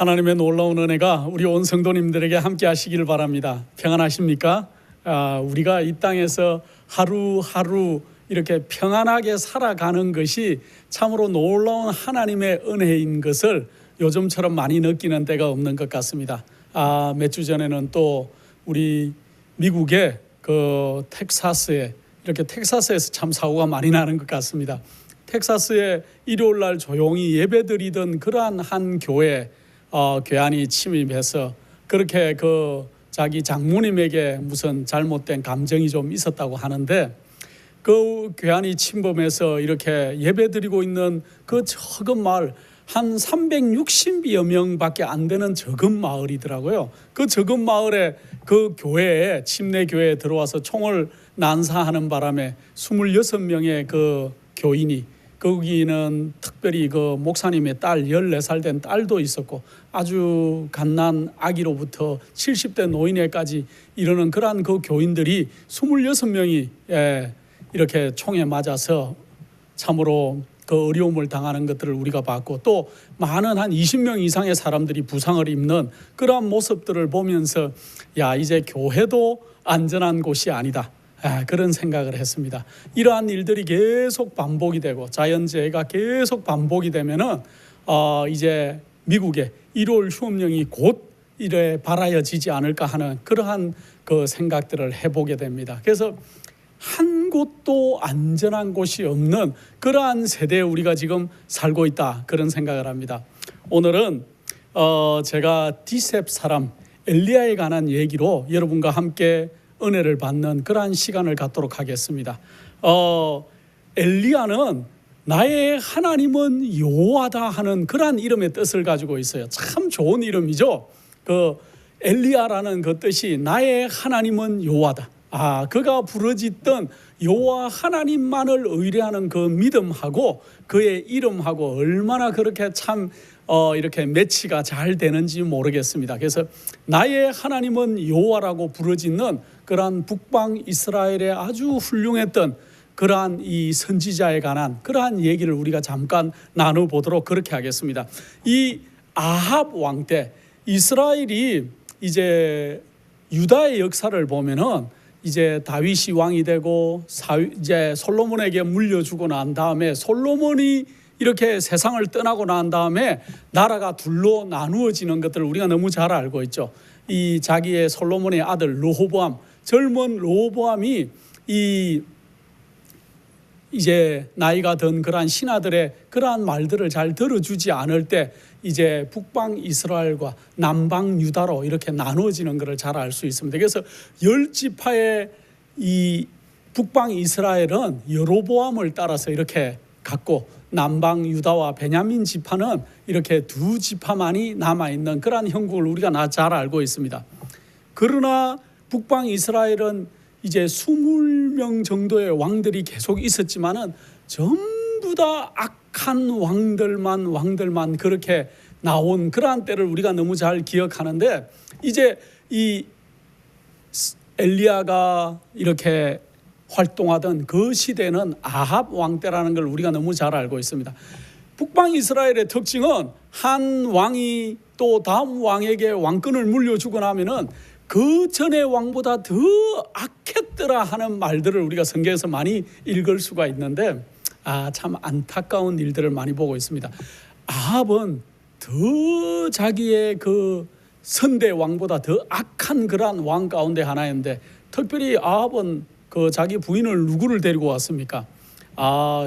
하나님의 놀라운 은혜가 우리 온 성도님들에게 함께 하시길 바랍니다. 평안하십니까? 우리가 이 땅에서 하루하루 이렇게 평안하게 살아가는 것이 참으로 놀라운 하나님의 은혜인 것을 요즘처럼 많이 느끼는 때가 없는 것 같습니다. 몇 주 전에는 또 우리 미국의 그 텍사스에서 참 사고가 많이 나는 것 같습니다. 텍사스에 일요일 날 조용히 예배드리던 그러한 한 교회 괴한이 침입해서 그렇게 그 자기 장모님에게 무슨 잘못된 감정이 좀 있었다고 하는데, 그 괴한이 침범해서 이렇게 예배드리고 있는 그 적은 마을, 한 360여 명밖에 안 되는 적은 마을이더라고요. 그 적은 마을에 그 교회에, 침례 교회에 들어와서 총을 난사하는 바람에 26명의 그 교인이, 거기는 특별히 그 목사님의 딸 14살 된 딸도 있었고, 아주 갓난 아기로부터 70대 노인에까지 이르는 그러한 그 교인들이 26명이 이렇게 총에 맞아서 참으로 그 어려움을 당하는 것들을 우리가 봤고, 또 많은 한 20명 이상의 사람들이 부상을 입는 그러한 모습들을 보면서 이제 교회도 안전한 곳이 아니다, 그런 생각을 했습니다. 이러한 일들이 계속 반복이 되고 자연재해가 계속 반복이 되면은 이제 미국의 일요일 휴업령이 곧 이래 발아여지지 않을까 하는 그러한 그 생각들을 해보게 됩니다. 그래서 한 곳도 안전한 곳이 없는 그러한 세대에 우리가 지금 살고 있다, 그런 생각을 합니다. 오늘은 제가 디셉 사람 엘리야에 관한 얘기로 여러분과 함께 은혜를 받는 그러한 시간을 갖도록 하겠습니다. 엘리야는 나의 하나님은 여호와다 하는 그러한 이름의 뜻을 가지고 있어요. 참 좋은 이름이죠. 그 엘리야라는 그 뜻이 나의 하나님은 여호와다. 그가 부르짖던 여호와 하나님만을 의뢰하는 그 믿음하고 그의 이름하고 얼마나 그렇게 참 이렇게 매치가 잘 되는지 모르겠습니다. 그래서 나의 하나님은 여호와라고 부르짖는 그러한 북방 이스라엘의 아주 훌륭했던 그러한 이 선지자에 관한 그러한 얘기를 우리가 잠깐 나눠보도록 그렇게 하겠습니다. 이 아합 왕 때 이스라엘이 이제 유다의 역사를 보면은 이제 다윗이 왕이 되고 이제 솔로몬에게 물려주고 난 다음에 솔로몬이 이렇게 세상을 떠나고 난 다음에 나라가 둘로 나누어지는 것들을 우리가 너무 잘 알고 있죠. 이 자기의 솔로몬의 아들 르호보암, 젊은 르호보암이 이제 나이가 든 그러한 신하들의 그러한 말들을 잘 들어주지 않을 때 이제 북방 이스라엘과 남방 유다로 이렇게 나누어지는 것을 잘 알 수 있습니다. 그래서 10지파의 이 북방 이스라엘은 여로보암을 따라서 이렇게 갔고, 남방 유다와 베냐민 지파는 이렇게 2지파만이 남아있는 그러한 형국을 우리가 잘 알고 있습니다. 그러나 북방 이스라엘은 이제 20명 정도의 왕들이 계속 있었지만은 전부 다 악한 왕들만 그렇게 나온 그러한 때를 우리가 너무 잘 기억하는데, 이제 이 엘리야가 이렇게 활동하던 그 시대는 아합 왕 때라는 걸 우리가 너무 잘 알고 있습니다. 북방 이스라엘의 특징은 한 왕이 또 다음 왕에게 왕권을 물려주고 나면은 그 전의 왕보다 더 악했더라 하는 말들을 우리가 성경에서 많이 읽을 수가 있는데, 참 안타까운 일들을 많이 보고 있습니다. 아합은 더 자기의 그 선대 왕보다 더 악한 그러한 왕 가운데 하나였는데, 특별히 아합은 그 자기 부인을 누구를 데리고 왔습니까?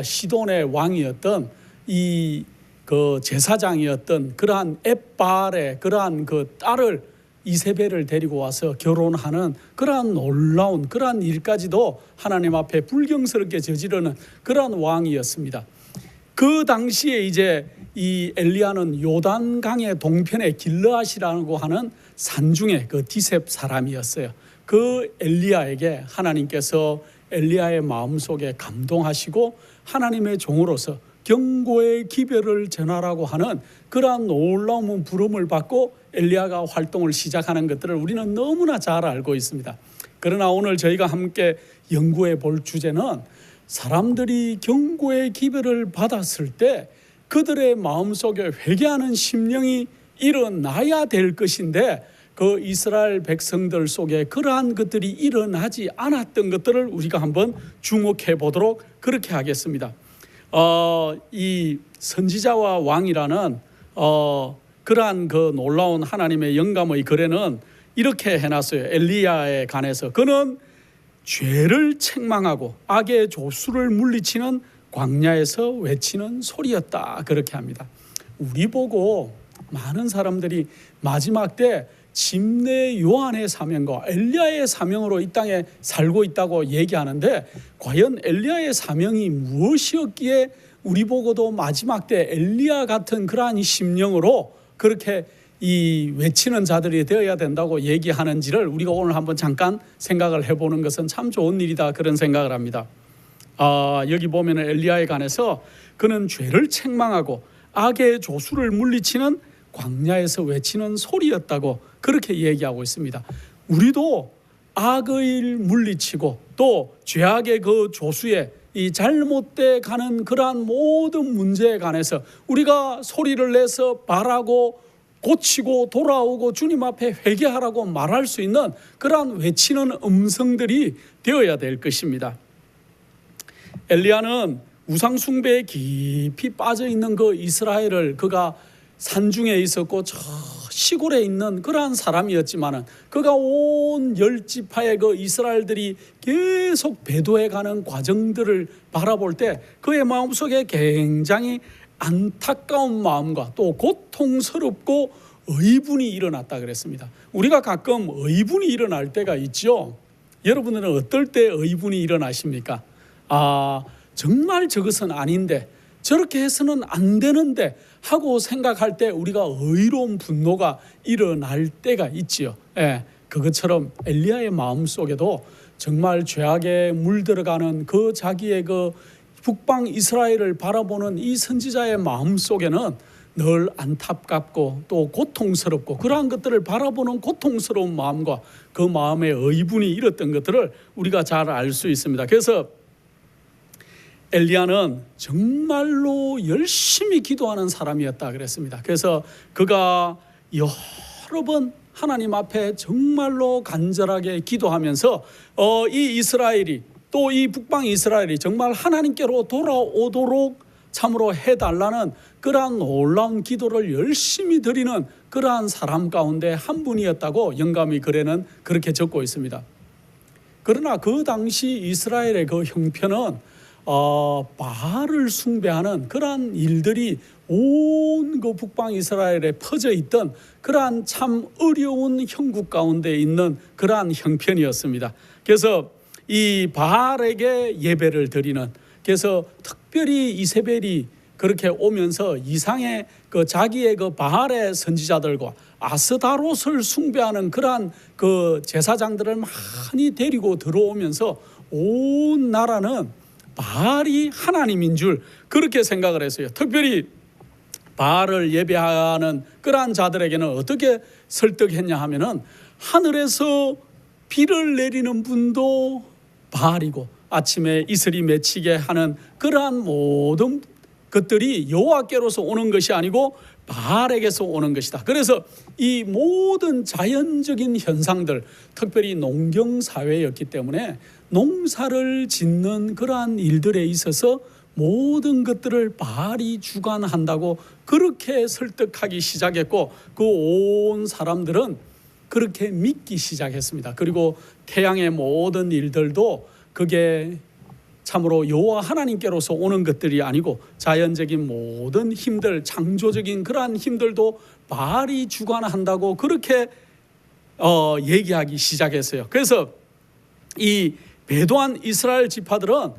시돈의 왕이었던 이 그 제사장이었던 그러한 엣바알의 그러한 그 딸을, 이세벨을 데리고 와서 결혼하는 그러한 놀라운 그러한 일까지도 하나님 앞에 불경스럽게 저지르는 그러한 왕이었습니다. 그 당시에 이제 이 엘리야는 요단강의 동편에 길르앗이라고 하는 산중에 그 디셉 사람이었어요. 그 엘리야에게 하나님께서 엘리야의 마음속에 감동하시고 하나님의 종으로서 경고의 기별을 전하라고 하는 그러한 놀라운 부름을 받고 엘리야가 활동을 시작하는 것들을 우리는 너무나 잘 알고 있습니다. 그러나 오늘 저희가 함께 연구해 볼 주제는 사람들이 경고의 기별을 받았을 때 그들의 마음속에 회개하는 심령이 일어나야 될 것인데 그 이스라엘 백성들 속에 그러한 것들이 일어나지 않았던 것들을 우리가 한번 주목해 보도록 그렇게 하겠습니다. 이 선지자와 왕이라는 그러한 그 놀라운 하나님의 영감의 글에는 이렇게 해놨어요. 엘리야에 관해서 그는 죄를 책망하고 악의 조수를 물리치는 광야에서 외치는 소리였다, 그렇게 합니다. 우리 보고 많은 사람들이 마지막 때 집내 요한의 사명과 엘리야의 사명으로 이 땅에 살고 있다고 얘기하는데, 과연 엘리야의 사명이 무엇이었기에 우리 보고도 마지막 때 엘리야 같은 그러한 심령으로 그렇게 이 외치는 자들이 되어야 된다고 얘기하는지를 우리가 오늘 한번 잠깐 생각을 해보는 것은 참 좋은 일이다, 그런 생각을 합니다. 여기 보면 엘리야에 관해서 그는 죄를 책망하고 악의 조수를 물리치는 광야에서 외치는 소리였다고 그렇게 얘기하고 있습니다. 우리도 악을 물리치고 또 죄악의 그 조수에 이 잘못돼 가는 그러한 모든 문제에 관해서 우리가 소리를 내서 바라고 고치고 돌아오고 주님 앞에 회개하라고 말할 수 있는 그러한 외치는 음성들이 되어야 될 것입니다. 엘리야는 우상 숭배에 깊이 빠져 있는 그 이스라엘을 그가 산중에 있었고 저 시골에 있는 그러한 사람이었지만은 그가 온 열 지파의 그 이스라엘들이 계속 배도해가는 과정들을 바라볼 때 그의 마음속에 굉장히 안타까운 마음과 또 고통스럽고 의분이 일어났다 그랬습니다. 우리가 가끔 의분이 일어날 때가 있죠. 여러분들은 어떨 때 의분이 일어나십니까? 정말 저것은 아닌데, 저렇게 해서는 안 되는데 하고 생각할 때 우리가 의로운 분노가 일어날 때가 있지요. 그것처럼 엘리야의 마음속에도 정말 죄악에 물들어가는 그 자기의 그 북방 이스라엘을 바라보는 이 선지자의 마음속에는 늘 안타깝고 또 고통스럽고 그러한 것들을 바라보는 고통스러운 마음과 그 마음의 의분이 일었던 것들을 우리가 잘 알 수 있습니다. 그래서 엘리야는 정말로 열심히 기도하는 사람이었다 그랬습니다. 그래서 그가 여러 번 하나님 앞에 정말로 간절하게 기도하면서 이 이스라엘이 또 이 북방 이스라엘이 정말 하나님께로 돌아오도록 참으로 해달라는 그러한 놀라운 기도를 열심히 드리는 그러한 사람 가운데 한 분이었다고 영감의 글에는 그렇게 적고 있습니다. 그러나 그 당시 이스라엘의 그 형편은 바알을 숭배하는 그러한 일들이 온 그 북방 이스라엘에 퍼져 있던 그러한 참 어려운 형국 가운데 있는 그러한 형편이었습니다. 그래서 이 바알에게 예배를 드리는, 그래서 특별히 이세벨이 그렇게 오면서 이상의 그 자기의 그 바알의 선지자들과 아스다롯을 숭배하는 그러한 그 제사장들을 많이 데리고 들어오면서 온 나라는 바알이 하나님인 줄 그렇게 생각을 했어요. 특별히 바알을 예배하는 그러한 자들에게는 어떻게 설득했냐 하면은 하늘에서 비를 내리는 분도 바알이고 아침에 이슬이 맺히게 하는 그러한 모든 것들이 여호와께로서 오는 것이 아니고 바알에게서 오는 것이다. 그래서 이 모든 자연적인 현상들, 특별히 농경사회였기 때문에 농사를 짓는 그러한 일들에 있어서 모든 것들을 바알이 주관한다고 그렇게 설득하기 시작했고, 그 온 사람들은 그렇게 믿기 시작했습니다. 그리고 태양의 모든 일들도 그게 참으로 여호와 하나님께로서 오는 것들이 아니고 자연적인 모든 힘들, 창조적인 그러한 힘들도 바알이 주관한다고 그렇게 얘기하기 시작했어요. 그래서 이 배도한 이스라엘 지파들은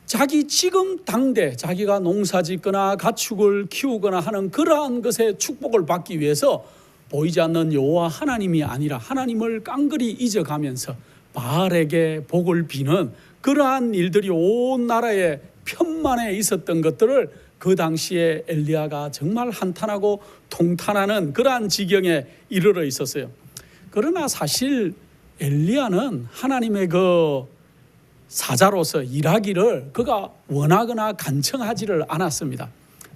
자기 지금 당대 자기가 농사 짓거나 가축을 키우거나 하는 그러한 것에 축복을 받기 위해서 보이지 않는 여호와 하나님이 아니라 하나님을 깡그리 잊어가면서 바알에게 복을 비는 그러한 일들이 온 나라에 편만에 있었던 것들을 그 당시에 엘리야가 정말 한탄하고 통탄하는 그러한 지경에 이르러 있었어요. 그러나 사실 엘리야는 하나님의 그 사자로서 일하기를 그가 원하거나 간청하지를 않았습니다.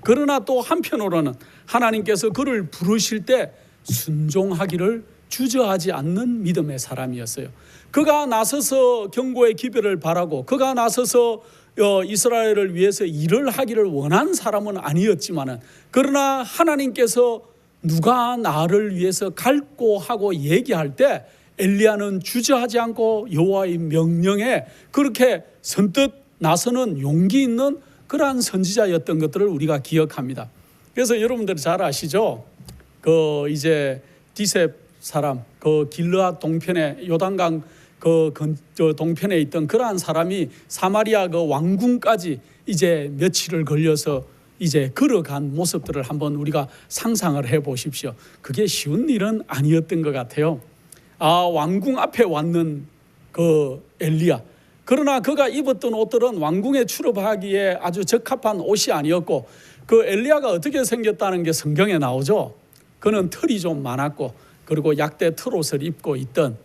그러나 또 한편으로는 하나님께서 그를 부르실 때 순종하기를 주저하지 않는 믿음의 사람이었어요. 그가 나서서 경고의 기별을 바라고 그가 나서서 이스라엘을 위해서 일을 하기를 원한 사람은 아니었지만은, 그러나 하나님께서 누가 나를 위해서 갈고 하고 얘기할 때 엘리야는 주저하지 않고 여호와의 명령에 그렇게 선뜻 나서는 용기 있는 그러한 선지자였던 것들을 우리가 기억합니다. 그래서 여러분들 잘 아시죠? 이제 디셉 사람, 길르앗 동편에 요단강 동편에 있던 그러한 사람이 사마리아 왕궁까지 이제 며칠을 걸려서 이제 걸어간 모습들을 한번 우리가 상상을 해 보십시오. 그게 쉬운 일은 아니었던 것 같아요. 왕궁 앞에 왔는 엘리야. 그러나 그가 입었던 옷들은 왕궁에 출입하기에 아주 적합한 옷이 아니었고, 엘리야가 어떻게 생겼다는 게 성경에 나오죠. 그는 털이 좀 많았고, 그리고 약대 털옷을 입고 있던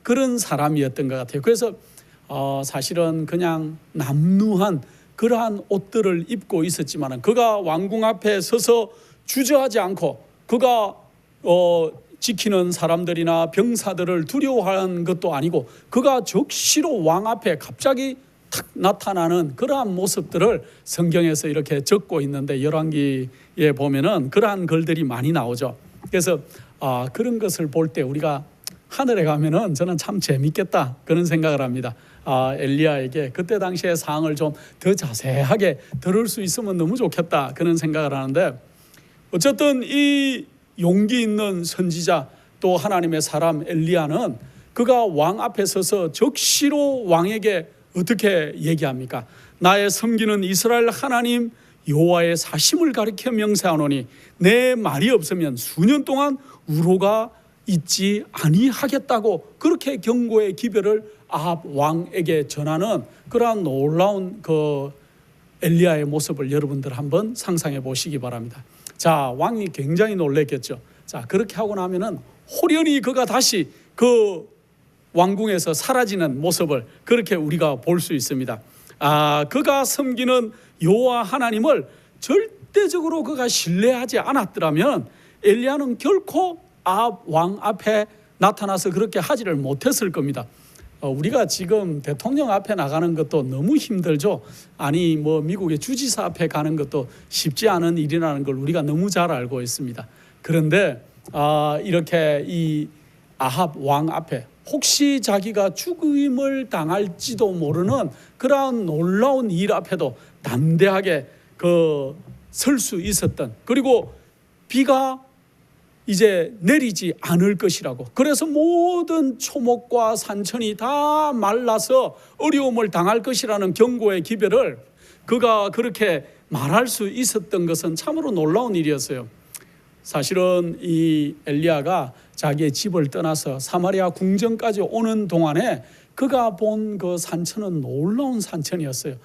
그런 사람이었던 것 같아요. 그래서 사실은 그냥 남루한 그러한 옷들을 입고 있었지만, 그가 왕궁 앞에 서서 주저하지 않고 그가 지키는 사람들이나 병사들을 두려워하는 것도 아니고, 그가 적시로 왕 앞에 갑자기 탁 나타나는 그러한 모습들을 성경에서 이렇게 적고 있는데, 열왕기에 보면은 그러한 글들이 많이 나오죠. 그래서 그런 것을 볼 때 우리가 하늘에 가면은 저는 참 재밌겠다 그런 생각을 합니다. 엘리야에게 그때 당시의 상황을 좀 더 자세하게 들을 수 있으면 너무 좋겠다 그런 생각을 하는데, 어쨌든 이 용기 있는 선지자 또 하나님의 사람 엘리야는 그가 왕 앞에 서서 적시로 왕에게 어떻게 얘기합니까? 나의 섬기는 이스라엘 하나님 여호와의 사심을 가리켜 명세하노니 내 말이 없으면 수년 동안 우로가 있지 아니하겠다고, 그렇게 경고의 기별을 아합 왕에게 전하는 그러한 놀라운 엘리야의 모습을 여러분들 한번 상상해 보시기 바랍니다. 자, 왕이 굉장히 놀랬겠죠. 자, 그렇게 하고 나면은 호련히 그가 다시 왕궁에서 사라지는 모습을 그렇게 우리가 볼 수 있습니다. 그가 섬기는 여호와 하나님을 절대적으로 그가 신뢰하지 않았더라면 엘리야는 결코 아합 왕 앞에 나타나서 그렇게 하지를 못했을 겁니다. 우리가 지금 대통령 앞에 나가는 것도 너무 힘들죠. 아니 미국의 주지사 앞에 가는 것도 쉽지 않은 일이라는 걸 우리가 너무 잘 알고 있습니다. 그런데 이렇게 이 아합 왕 앞에 혹시 자기가 죽임을 당할지도 모르는 그러한 놀라운 일 앞에도 담대하게 설 수 있었던, 그리고 비가 이제 내리지 않을 것이라고, 그래서 모든 초목과 산천이 다 말라서 어려움을 당할 것이라는 경고의 기별을 그가 그렇게 말할 수 있었던 것은 참으로 놀라운 일이었어요. 사실은 이 엘리야가 자기의 집을 떠나서 사마리아 궁전까지 오는 동안에 그가 본 그 산천은 놀라운 산천이었어요.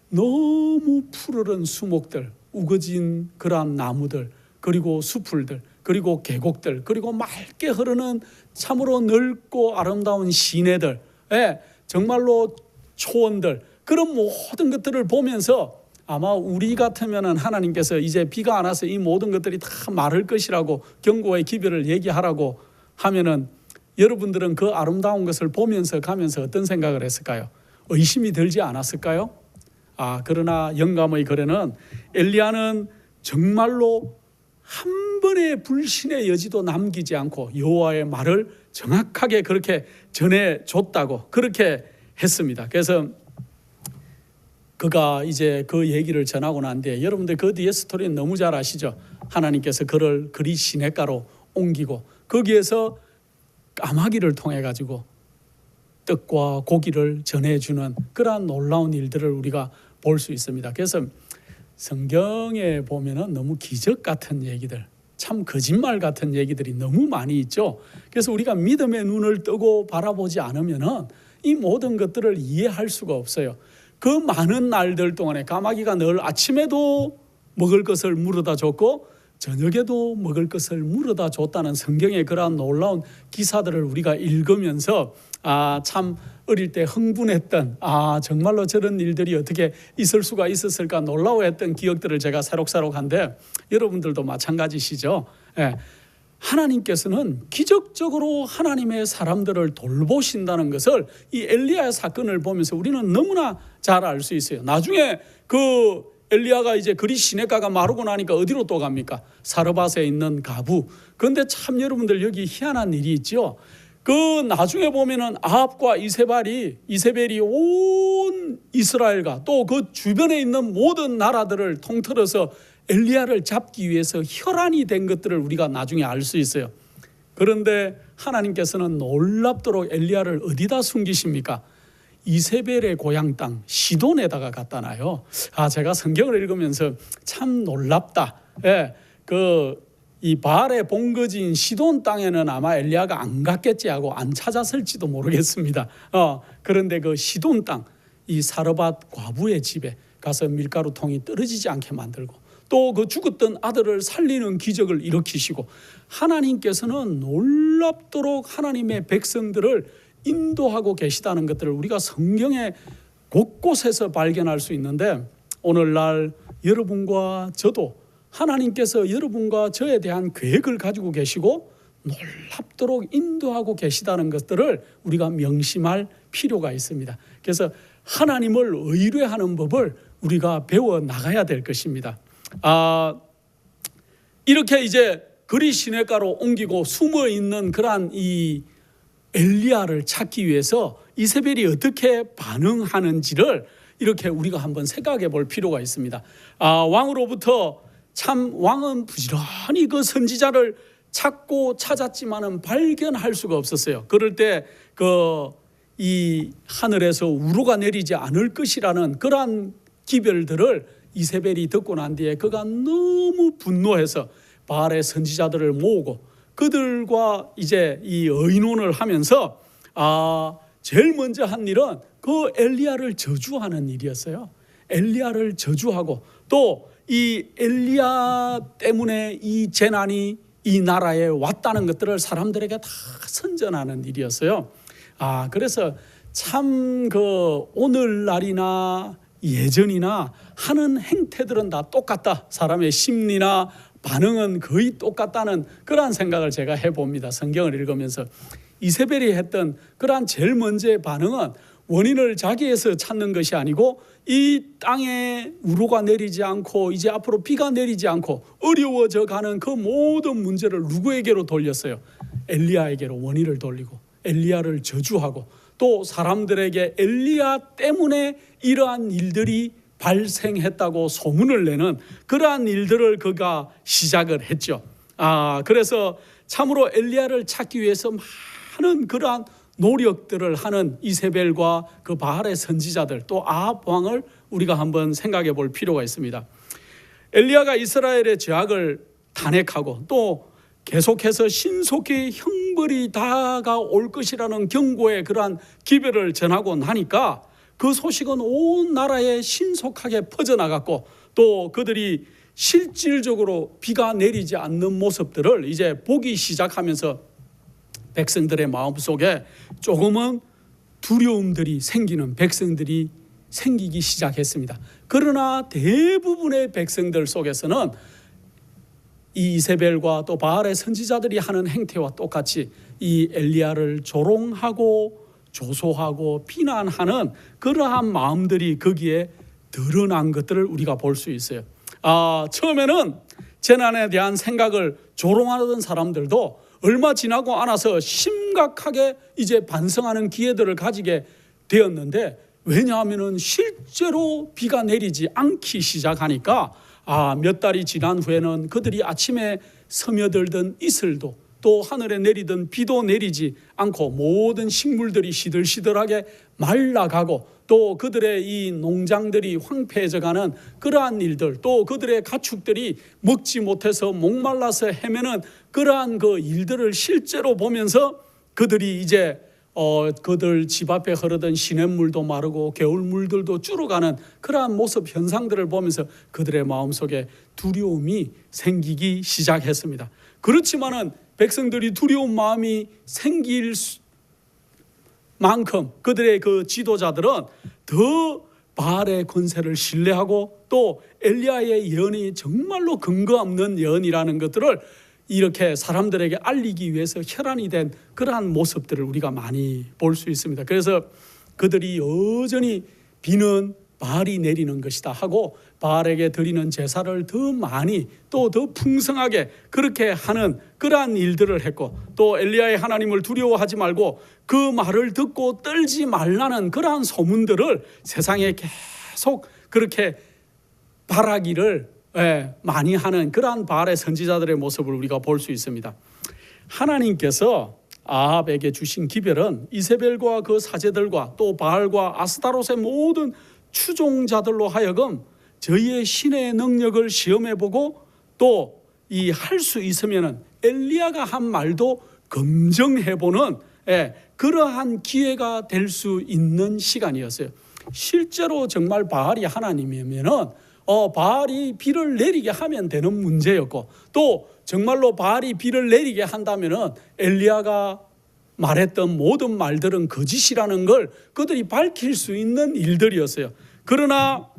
너무 푸르른 수목들, 우거진 그러한 나무들, 그리고 수풀들, 그리고 계곡들, 그리고 맑게 흐르는 참으로 넓고 아름다운 시내들, 정말로 초원들, 그런 모든 것들을 보면서 아마 우리 같으면은 하나님께서 이제 비가 안 와서 이 모든 것들이 다 마를 것이라고 경고의 기별을 얘기하라고 하면은 여러분들은 그 아름다운 것을 보면서 가면서 어떤 생각을 했을까요? 의심이 들지 않았을까요? 그러나 영감의 글에는 엘리야는 정말로 한 번의 불신의 여지도 남기지 않고 여호와의 말을 정확하게 그렇게 전해줬다고 그렇게 했습니다. 그래서 그가 이제 그 얘기를 전하고 난 뒤에 여러분들 그 뒤에 스토리는 너무 잘 아시죠? 하나님께서 그를 그리 시냇가로 옮기고 거기에서 까마귀를 통해 가지고 떡과 고기를 전해주는 그러한 놀라운 일들을 우리가 볼 수 있습니다. 그래서 성경에 보면은 너무 기적 같은 얘기들, 참 거짓말 같은 얘기들이 너무 많이 있죠. 그래서 우리가 믿음의 눈을 뜨고 바라보지 않으면은 이 모든 것들을 이해할 수가 없어요. 그 많은 날들 동안에 까마귀가 늘 아침에도 먹을 것을 물어다 줬고 저녁에도 먹을 것을 물어다 줬다는 성경의 그러한 놀라운 기사들을 우리가 읽으면서 참 어릴 때 흥분했던 정말로 저런 일들이 어떻게 있을 수가 있었을까 놀라워했던 기억들을 제가 새록새록한데 여러분들도 마찬가지시죠. 하나님께서는 기적적으로 하나님의 사람들을 돌보신다는 것을 이 엘리야의 사건을 보면서 우리는 너무나 잘 알 수 있어요. 나중에 그 엘리야가 이제 그리 시냇가가 마르고 나니까 어디로 또 갑니까? 사르밧에 있는 가부. 그런데 참 여러분들 여기 희한한 일이 있죠. 그 나중에 보면은 아합과 이세벨이 온 이스라엘과 또 그 주변에 있는 모든 나라들을 통틀어서 엘리야를 잡기 위해서 혈안이 된 것들을 우리가 나중에 알 수 있어요. 그런데 하나님께서는 놀랍도록 엘리야를 어디다 숨기십니까? 이세벨의 고향 땅 시돈에다가 갖다 놔요. 제가 성경을 읽으면서 참 놀랍다. 이 바알의 본거지인 시돈 땅에는 아마 엘리야가 안 갔겠지 하고 안 찾았을지도 모르겠습니다. 그런데 그 시돈 땅, 이 사르밧 과부의 집에 가서 밀가루통이 떨어지지 않게 만들고 또 그 죽었던 아들을 살리는 기적을 일으키시고 하나님께서는 놀랍도록 하나님의 백성들을 인도하고 계시다는 것들을 우리가 성경의 곳곳에서 발견할 수 있는데 오늘날 여러분과 저도 하나님께서 여러분과 저에 대한 계획을 가지고 계시고 놀랍도록 인도하고 계시다는 것들을 우리가 명심할 필요가 있습니다. 그래서 하나님을 의뢰하는 법을 우리가 배워 나가야 될 것입니다. 이렇게 이제 그리 시냇가로 옮기고 숨어 있는 그러한 이 엘리야를 찾기 위해서 이세벨이 어떻게 반응하는지를 이렇게 우리가 한번 생각해 볼 필요가 있습니다. 왕으로부터 참 왕은 부지런히 그 선지자를 찾고 찾았지만은 발견할 수가 없었어요. 그럴 때 이 하늘에서 우로가 내리지 않을 것이라는 그러한 기별들을 이세벨이 듣고 난 뒤에 그가 너무 분노해서 바알의 선지자들을 모으고 그들과 이제 이 의논을 하면서 제일 먼저 한 일은 그 엘리야를 저주하는 일이었어요. 엘리야를 저주하고 또 이 엘리야 때문에 이 재난이 이 나라에 왔다는 것들을 사람들에게 다 선전하는 일이었어요. 그래서 참 오늘날이나 예전이나 하는 행태들은 다 똑같다. 사람의 심리나 반응은 거의 똑같다는 그러한 생각을 제가 해봅니다. 성경을 읽으면서 이세벨이 했던 그러한 제일 먼저의 반응은 원인을 자기에서 찾는 것이 아니고 이 땅에 우로가 내리지 않고 이제 앞으로 비가 내리지 않고 어려워져 가는 그 모든 문제를 누구에게로 돌렸어요? 엘리야에게로 원인을 돌리고 엘리야를 저주하고 또 사람들에게 엘리야 때문에 이러한 일들이 발생했다고 소문을 내는 그러한 일들을 그가 시작을 했죠. 그래서 참으로 엘리야를 찾기 위해서 많은 그러한 노력들을 하는 이세벨과 그 바알의 선지자들 또 아합 왕을 우리가 한번 생각해 볼 필요가 있습니다. 엘리야가 이스라엘의 죄악을 탄핵하고 또 계속해서 신속히 형벌이 다가올 것이라는 경고의 그러한 기별을 전하고 나니까 그 소식은 온 나라에 신속하게 퍼져나갔고 또 그들이 실질적으로 비가 내리지 않는 모습들을 이제 보기 시작하면서 백성들의 마음속에 조금은 두려움들이 생기는 백성들이 생기기 시작했습니다. 그러나 대부분의 백성들 속에서는 이 이세벨과 또 바알의 선지자들이 하는 행태와 똑같이 이 엘리야를 조롱하고 조소하고 비난하는 그러한 마음들이 거기에 드러난 것들을 우리가 볼 수 있어요. 처음에는 재난에 대한 생각을 조롱하던 사람들도 얼마 지나고 않아서 심각하게 이제 반성하는 기회들을 가지게 되었는데 왜냐하면은 실제로 비가 내리지 않기 시작하니까 몇 달이 지난 후에는 그들이 아침에 스며들던 이슬도 또 하늘에 내리던 비도 내리지 않고 모든 식물들이 시들시들하게 말라가고 또 그들의 이 농장들이 황폐해져가는 그러한 일들 또 그들의 가축들이 먹지 못해서 목말라서 헤매는 그러한 그 일들을 실제로 보면서 그들이 이제 그들 집 앞에 흐르던 시냇물도 마르고 겨울물들도 줄어가는 그러한 모습 현상들을 보면서 그들의 마음속에 두려움이 생기기 시작했습니다. 그렇지만은 백성들이 두려운 마음이 생길 만큼 그들의 그 지도자들은 더 바알의 권세를 신뢰하고 또 엘리야의 예언이 정말로 근거 없는 예언이라는 것들을 이렇게 사람들에게 알리기 위해서 혈안이 된 그러한 모습들을 우리가 많이 볼 수 있습니다. 그래서 그들이 여전히 비는 바알이 내리는 것이다 하고 바알에게 드리는 제사를 더 많이 또 더 풍성하게 그렇게 하는 그러한 일들을 했고 또 엘리야의 하나님을 두려워하지 말고 그 말을 듣고 떨지 말라는 그러한 소문들을 세상에 계속 그렇게 바라기를 많이 하는 그러한 바알의 선지자들의 모습을 우리가 볼 수 있습니다. 하나님께서 아합에게 주신 기별은 이세벨과 그 사제들과 또 바알과 아스타롯의 모든 추종자들로 하여금 저희의 신의 능력을 시험해보고 또 이 할 수 있으면은 엘리야가 한 말도 검증해보는 그러한 기회가 될 수 있는 시간이었어요. 실제로 정말 바알이 하나님이면은 바알이 비를 내리게 하면 되는 문제였고 또 정말로 바알이 비를 내리게 한다면은 엘리야가 말했던 모든 말들은 거짓이라는 걸 그들이 밝힐 수 있는 일들이었어요. 그러나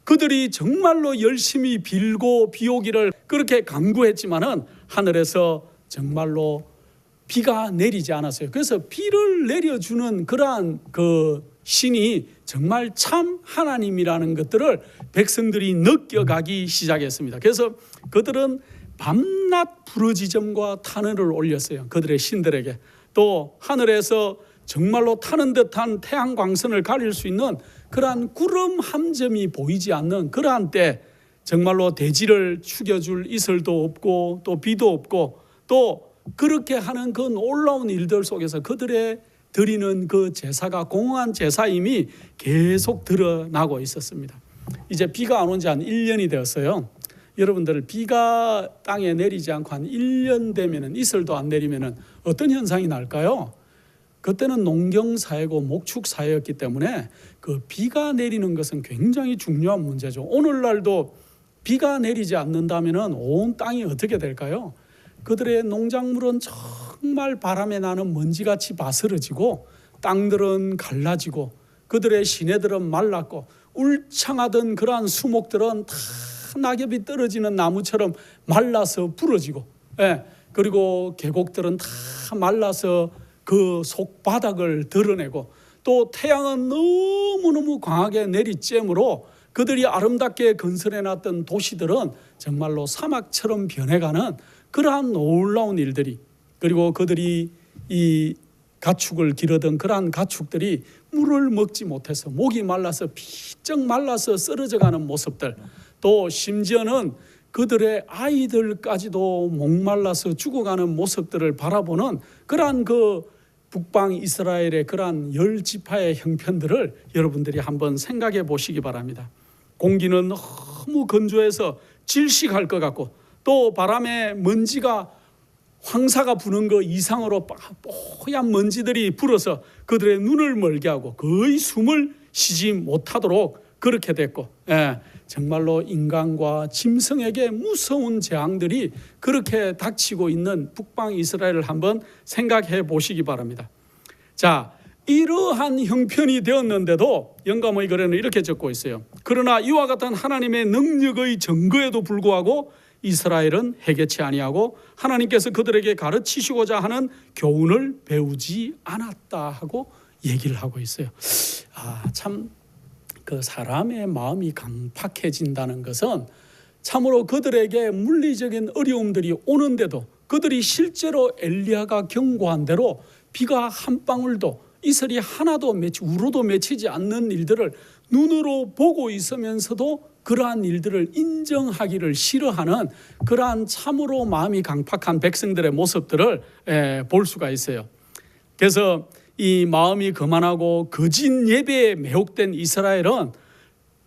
그들이 정말로 열심히 빌고 비 오기를 그렇게 간구했지만은 하늘에서 정말로 비가 내리지 않았어요. 그래서 비를 내려주는 그러한 그 신이 정말 참 하나님이라는 것들을 백성들이 느껴가기 시작했습니다. 그래서 그들은 밤낮 부르짖음과 탄원을 올렸어요. 그들의 신들에게. 또 하늘에서 정말로 타는 듯한 태양 광선을 가릴 수 있는 그러한 구름 한 점이 보이지 않는 그러한 때 정말로 대지를 죽여줄 이슬도 없고 또 비도 없고 또 그렇게 하는 그 놀라운 일들 속에서 그들의 드리는 그 제사가 공허한 제사임이 계속 드러나고 있었습니다. 이제 비가 안 온 지 한 1년이 되었어요. 여러분들 비가 땅에 내리지 않고 한 1년 되면은 이슬도 안 내리면은 어떤 현상이 날까요? 그때는 농경사회고 목축사회였기 때문에 그 비가 내리는 것은 굉장히 중요한 문제죠. 오늘날도 비가 내리지 않는다면은 온 땅이 어떻게 될까요? 그들의 농작물은 정말 바람에 나는 먼지같이 바스러지고 땅들은 갈라지고 그들의 시내들은 말랐고 울창하던 그러한 수목들은 다 낙엽이 떨어지는 나무처럼 말라서 부러지고 그리고 계곡들은 다 말라서 그 속바닥을 드러내고 또 태양은 너무너무 강하게 내리쬐므로 그들이 아름답게 건설해놨던 도시들은 정말로 사막처럼 변해가는 그러한 놀라운 일들이 그리고 그들이 이 가축을 기르던 그러한 가축들이 물을 먹지 못해서 목이 말라서 비쩍 말라서 쓰러져가는 모습들 또 심지어는 그들의 아이들까지도 목말라서 죽어가는 모습들을 바라보는 그러한 그 북방 이스라엘의 그러한 10지파의 형편들을 여러분들이 한번 생각해 보시기 바랍니다. 공기는 너무 건조해서 질식할 것 같고 또 바람에 먼지가 황사가 부는 거 이상으로 뽀얀 먼지들이 불어서 그들의 눈을 멀게 하고 거의 숨을 쉬지 못하도록 그렇게 됐고 정말로 인간과 짐승에게 무서운 재앙들이 그렇게 닥치고 있는 북방 이스라엘을 한번 생각해 보시기 바랍니다. 자, 이러한 형편이 되었는데도 영감의 글에는 이렇게 적고 있어요. 그러나 이와 같은 하나님의 능력의 증거에도 불구하고 이스라엘은 해결치 아니하고 하나님께서 그들에게 가르치시고자 하는 교훈을 배우지 않았다 하고 얘기를 하고 있어요. 참 그 사람의 마음이 강팍해진다는 것은 참으로 그들에게 물리적인 어려움들이 오는데도 그들이 실제로 엘리야가 경고한 대로 비가 한 방울도 이슬이 하나도 우로도 맺히지 않는 일들을 눈으로 보고 있으면서도 그러한 일들을 인정하기를 싫어하는 그러한 참으로 마음이 강팍한 백성들의 모습들을 볼 수가 있어요. 그래서 이 마음이 거만하고 거짓 예배에 매혹된 이스라엘은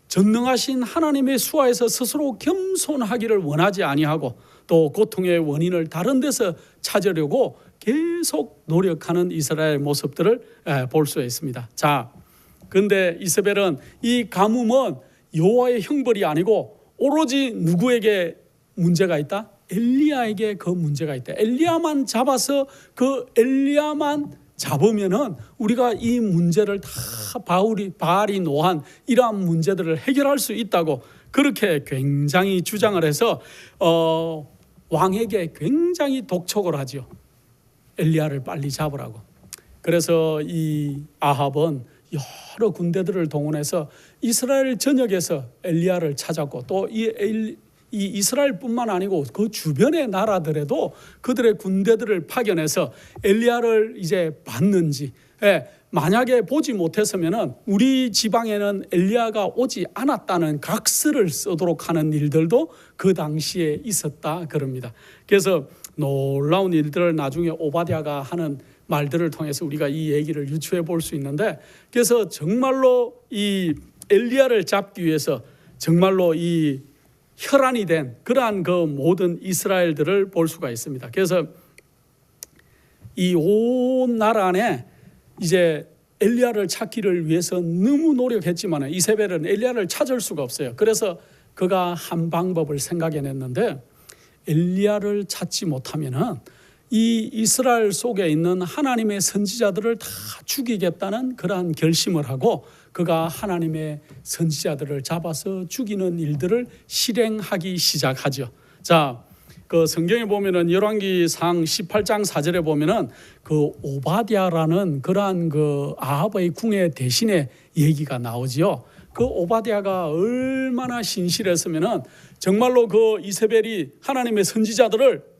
전능하신 하나님의 수하에서 스스로 겸손하기를 원하지 아니하고 또 고통의 원인을 다른 데서 찾으려고 계속 노력하는 이스라엘 모습들을 볼 수 있습니다. 자, 그런데 이세벨은 이 가뭄은 여호와의 형벌이 아니고 오로지 누구에게 문제가 있다? 엘리야에게 그 문제가 있다. 엘리야만 잡아서 그 엘리야만 잡으면은 우리가 이 문제를 다 바알이 노한 이러한 문제들을 해결할 수 있다고 그렇게 굉장히 주장을 해서 왕에게 굉장히 독촉을 하죠. 엘리야를 빨리 잡으라고. 그래서 이 아합은 여러 군대들을 동원해서 이스라엘 전역에서 엘리야를 찾았고 또 이 이스라엘뿐만 아니고 그 주변의 나라들에도 그들의 군대들을 파견해서 엘리야를 이제 봤는지, 만약에 보지 못했으면은 우리 지방에는 엘리야가 오지 않았다는 각서를 쓰도록 하는 일들도 그 당시에 있었다 그럽니다. 그래서 놀라운 일들을 나중에 오바댜가 하는 말들을 통해서 우리가 이 얘기를 유추해 볼 수 있는데, 그래서 정말로 이 엘리야를 잡기 위해서 정말로 이 혈안이 된 그러한 그 모든 이스라엘들을 볼 수가 있습니다. 그래서 이 온 나라 안에 이제 엘리야를 찾기를 위해서 너무 노력했지만 이세벨은 엘리야를 찾을 수가 없어요. 그래서 그가 한 방법을 생각해냈는데, 엘리야를 찾지 못하면은 이 이스라엘 속에 있는 하나님의 선지자들을 다 죽이겠다는 그러한 결심을 하고 그가 하나님의 선지자들을 잡아서 죽이는 일들을 실행하기 시작하죠. 자, 그 성경에 보면은 열왕기상 18장 4절에 보면은 그 오바댜라는 그러한 그 아합의 궁의 대신에 얘기가 나오지요. 그 오바댜가 얼마나 신실했으면은 정말로 그 이세벨이 하나님의 선지자들을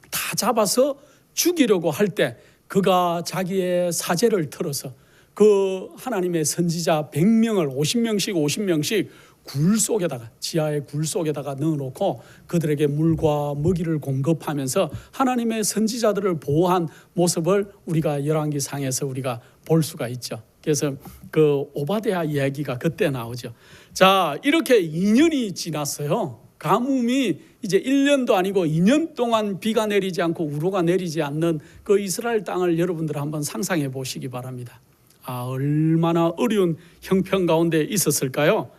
다 잡아서 죽이려고 할 때 그가 자기의 사제를 틀어서 그 하나님의 선지자 100명을 50명씩 굴 속에다가, 지하의 굴 속에다가 넣어놓고 그들에게 물과 먹이를 공급하면서 하나님의 선지자들을 보호한 모습을 우리가 열왕기상에서 우리가 볼 수가 있죠. 그래서 그 오바댜 이야기가 그때 나오죠. 자, 이렇게 2년이 지났어요. 가뭄이 이제 1년도 아니고 2년 동안 비가 내리지 않고 우로가 내리지 않는 그 이스라엘 땅을 여러분들 한번 상상해 보시기 바랍니다. 얼마나 어려운 형편 가운데 있었을까요?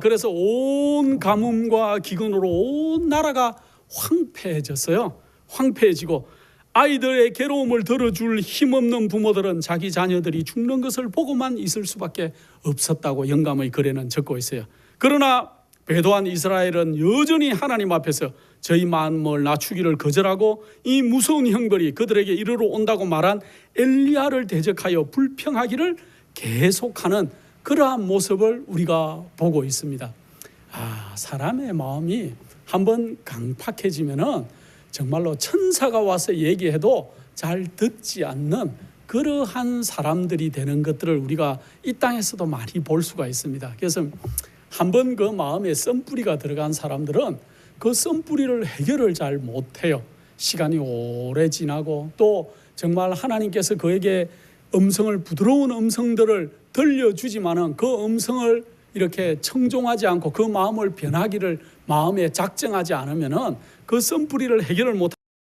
그래서 온 가뭄과 기근으로 온 나라가 황폐해졌어요. 황폐해지고 아이들의 괴로움을 들어줄 힘없는 부모들은 자기 자녀들이 죽는 것을 보고만 있을 수밖에 없었다고 영감의 글에는 적고 있어요. 그러나 배도한 이스라엘은 여전히 하나님 앞에서 저희 마음을 낮추기를 거절하고 이 무서운 형벌이 그들에게 이르러 온다고 말한 엘리야를 대적하여 불평하기를 계속하는 그러한 모습을 우리가 보고 있습니다. 사람의 마음이 한번 강팍해지면은 정말로 천사가 와서 얘기해도 잘 듣지 않는 그러한 사람들이 되는 것들을 우리가 이 땅에서도 많이 볼 수가 있습니다. 그래서 한번 그 마음에 썬뿌리가 들어간 사람들은 그 썬뿌리를 해결을 잘 못해요. 시간이 오래 지나고 또 정말 하나님께서 그에게 부드러운 음성들을 들려주지만은 그 음성을 이렇게 청종하지 않고 그 마음을 변하기를 마음에 작정하지 않으면은 그 썬뿌리를 해결을 못